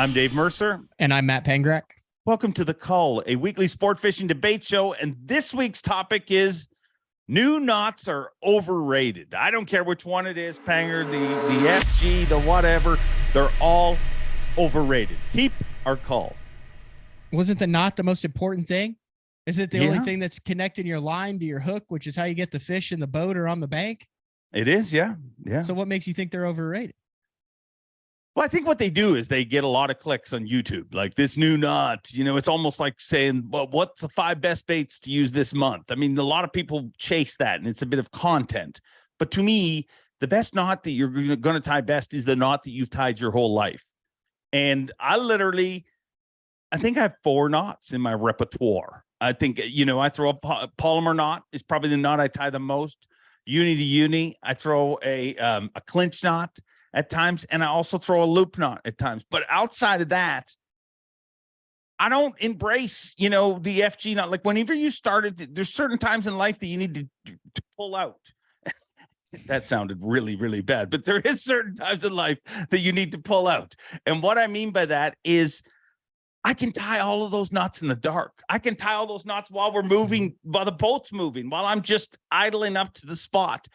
I'm Dave Mercer. And I'm Matt Pangrac. Welcome to The Cull, a weekly sport fishing debate show. And this week's topic is new knots are overrated. I don't care which one it is, Panger, the FG, the whatever. They're all overrated. Keep our call. Wasn't the knot the most important thing? Is it the only thing that's connecting your line to your hook, which is how you get the fish in the boat or on the bank? It is, yeah. So what makes you think they're overrated? Well, I think what they do is they get a lot of clicks on YouTube, like this new knot. You know, it's almost like saying, well, what's the 5 best baits to use this month? I mean, a lot of people chase that, and it's a bit of content. But to me, the best knot that you're going to tie best is the knot that you've tied your whole life. And I think I have 4 knots in my repertoire. I think, I throw a polymer knot is probably the knot I tie the most. Uni to uni, I throw a clinch knot at times, and I also throw a loop knot at times. But outside of that, I don't embrace, the FG knot. Like whenever you started, there's certain times in life that you need to pull out. That sounded really, really bad, but there is certain times in life that you need to pull out. And what I mean by that is I can tie all of those knots in the dark. I can tie all those knots while we're moving, while the boat's moving, while I'm just idling up to the spot.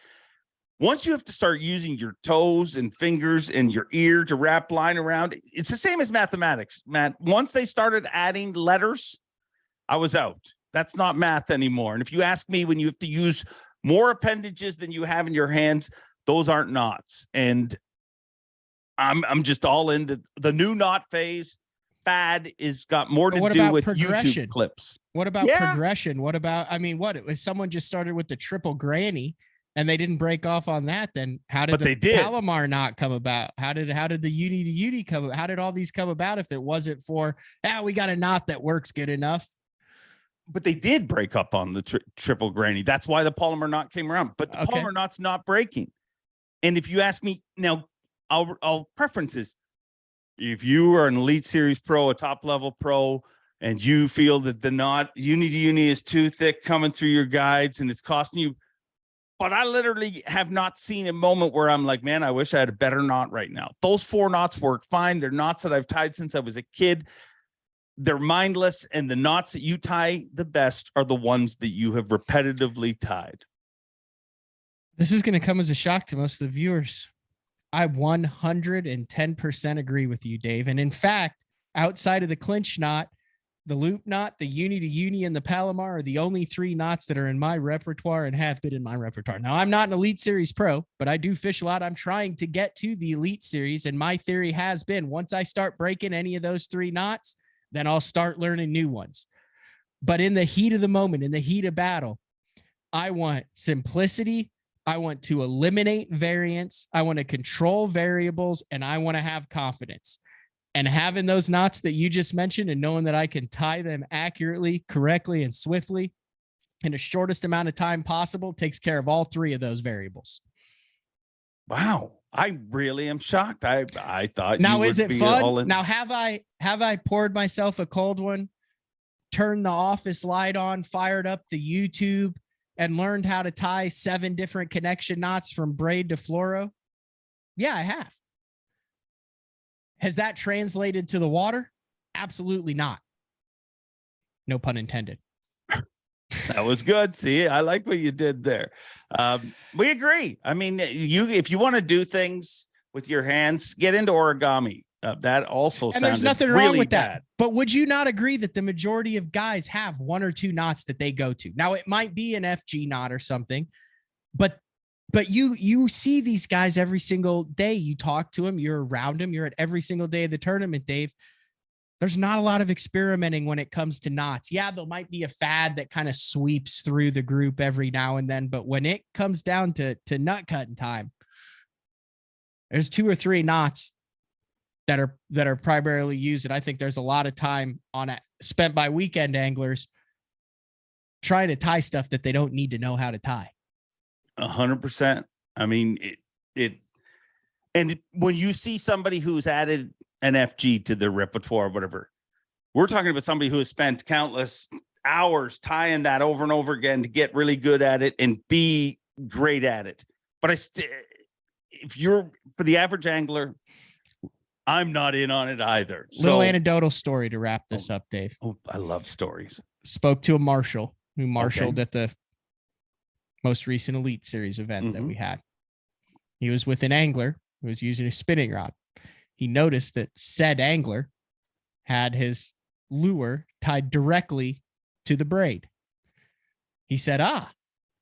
Once you have to start using your toes and fingers and your ear to wrap line around, it's the same as mathematics, Matt. Once they started adding letters, I was out. That's not math anymore. And if you ask me, when you have to use more appendages than you have in your hands, those aren't knots. And I'm just all into the new knot phase. Fad is got more to do with YouTube clips. What about progression? What about, if someone just started with the triple granny and they didn't break off on that, then how did the Palomar knot come about? How did the uni to uni come about? How did all these come about if it wasn't for, we got a knot that works good enough? But they did break up on the triple granny. That's why the polymer knot came around. But the polymer knot's not breaking. And if you ask me now, I'll preferences. If you are an Elite Series pro, a top level pro, and you feel that the knot uni to uni is too thick coming through your guides and it's costing you, but I literally have not seen a moment where I'm like, man, I wish I had a better knot right now. Those 4 knots work fine. They're knots that I've tied since I was a kid. They're mindless, and the knots that you tie the best are the ones that you have repetitively tied. This is going to come as a shock to most of the viewers. I 110% agree with you, Dave. And in fact, outside of the clinch knot, the loop knot, the uni to uni, and the Palomar are the only 3 knots that are in my repertoire and have been in my repertoire. Now, I'm not an Elite Series pro, but I do fish a lot. I'm trying to get to the Elite Series, and my theory has been once I start breaking any of those 3 knots, then I'll start learning new ones. But in the heat of the moment, in the heat of battle, I want simplicity. I want to eliminate variance. I want to control variables, and I want to have confidence. And having those knots that you just mentioned and knowing that I can tie them accurately, correctly, and swiftly in the shortest amount of time possible takes care of all 3 of those variables. Wow. I really am shocked. I thought now is it fun? Now have I poured myself a cold one, turned the office light on, fired up the YouTube, and learned how to tie 7 different connection knots from braid to fluoro? Yeah, I have. Has that translated to the water? Absolutely not. No pun intended. That was good. See, I like what you did there. We agree. I mean, if you want to do things with your hands, get into origami. That also and there's nothing really wrong with bad. that. But would you not agree that the majority of guys have 1 or 2 knots that they go to? Now it might be an FG knot or something, but you see these guys every single day. You talk to them, you're around them, you're at every single day of the tournament, Dave. There's not a lot of experimenting when it comes to knots. Yeah, there might be a fad that kind of sweeps through the group every now and then, but when it comes down to nut cutting time, there's 2 or 3 knots that are primarily used. And I think there's a lot of time spent by weekend anglers trying to tie stuff that they don't need to know how to tie. 100%. I mean, and when you see somebody who's added an FG to their repertoire, or whatever, we're talking about somebody who has spent countless hours tying that over and over again to get really good at it and be great at it. But if you're, for the average angler, I'm not in on it either. Little anecdotal story to wrap this up, Dave. Oh, I love stories. Spoke to a marshal who marshaled at the most recent Elite Series event that we had. He was with an angler who was using a spinning rod. He noticed that said angler had his lure tied directly to the braid. He said,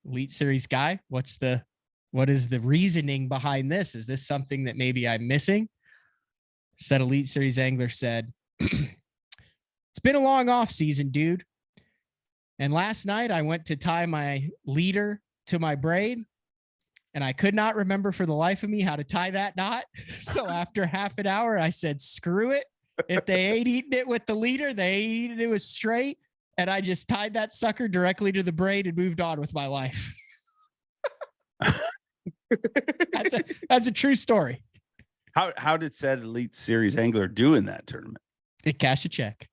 Elite Series guy, what is the reasoning behind this? Is this something that maybe I'm missing? Said Elite Series angler said, it's been a long off season, dude. And last night I went to tie my leader to my braid and I could not remember for the life of me how to tie that knot. So after half an hour, I said, screw it. If they ain't eating it with the leader, they ain't eating it with straight. And I just tied that sucker directly to the braid and moved on with my life. That's a true story. How did said Elite Series angler do in that tournament? It cashed a check.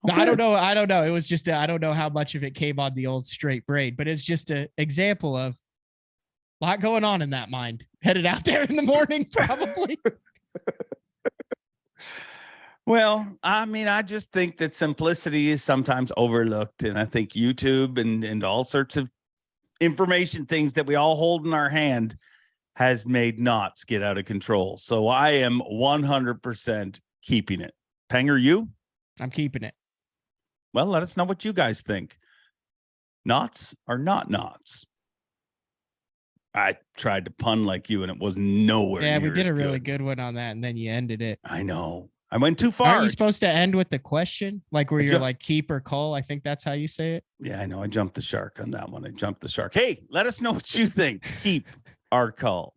Okay. No, I don't know. It was just, I don't know how much of it came on the old straight braid, but it's just an example of a lot going on in that mind. Headed out there in the morning, probably. Well, I mean, I just think that simplicity is sometimes overlooked. And I think YouTube and all sorts of information things that we all hold in our hand has made knots get out of control. So I am 100% keeping it. Panger, you? I'm keeping it. Well, let us know what you guys think. Knots are not knots. I tried to pun like you and it was nowhere. Yeah, we near did as a really good one on that and then you ended it. I know. I went too far. Aren't you supposed to end with the question? Like where you're like keep or cull? I think that's how you say it. Yeah, I know. I jumped the shark on that one. I jumped the shark. Hey, let us know what you think. Keep our cull.